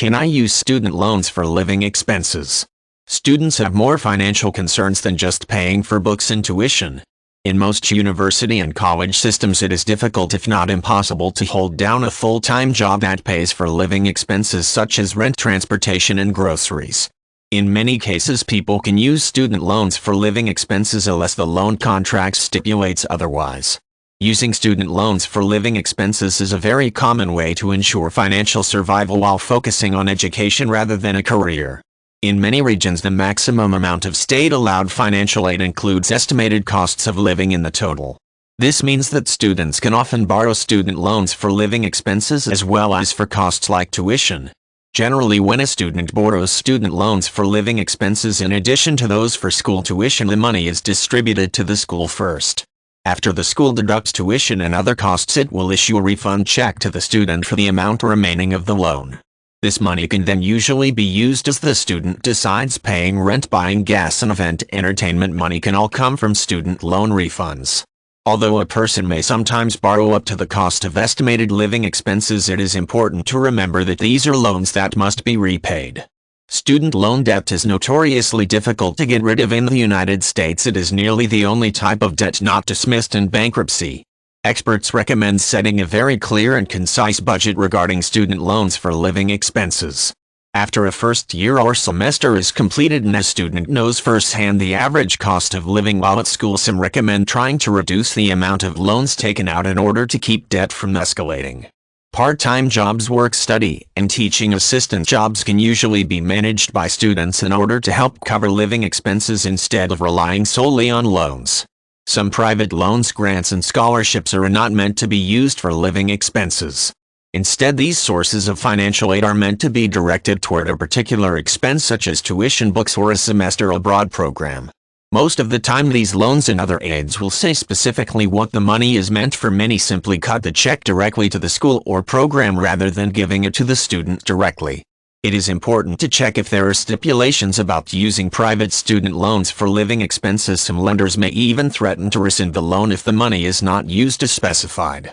Can I use student loans for living expenses? Students have more financial concerns than just paying for books and tuition. In most university and college systems, it is difficult if not impossible to hold down a full-time job that pays for living expenses such as rent, transportation, and groceries. In many cases, people can use student loans for living expenses unless the loan contract stipulates otherwise. Using student loans for living expenses is a very common way to ensure financial survival while focusing on education rather than a career. In many regions, the maximum amount of state-allowed financial aid includes estimated costs of living in the total. This means that students can often borrow student loans for living expenses as well as for costs like tuition. Generally, when a student borrows student loans for living expenses in addition to those for school tuition, the money is distributed to the school first. After the school deducts tuition and other costs, it will issue a refund check to the student for the amount remaining of the loan. This money can then usually be used as the student decides paying rent, buying gas, and event entertainment money can all come from student loan refunds. Although a person may sometimes borrow up to the cost of estimated living expenses, it is important to remember that these are loans that must be repaid. Student loan debt is notoriously difficult to get rid of in the United States. It is nearly the only type of debt not dismissed in bankruptcy. Experts recommend setting a very clear and concise budget regarding student loans for living expenses. After a first year or semester is completed and a student knows firsthand the average cost of living while at school, some recommend trying to reduce the amount of loans taken out in order to keep debt from escalating. Part-time jobs, work study, and teaching assistant jobs can usually be managed by students in order to help cover living expenses instead of relying solely on loans. Some private loans, grants, and scholarships are not meant to be used for living expenses. Instead, these sources of financial aid are meant to be directed toward a particular expense such as tuition, books, or a semester abroad program. Most of the time, these loans and other aids will say specifically what the money is meant for. Many simply cut the check directly to the school or program rather than giving it to the student directly. It is important to check if there are stipulations about using private student loans for living expenses. Some lenders may even threaten to rescind the loan if the money is not used as specified.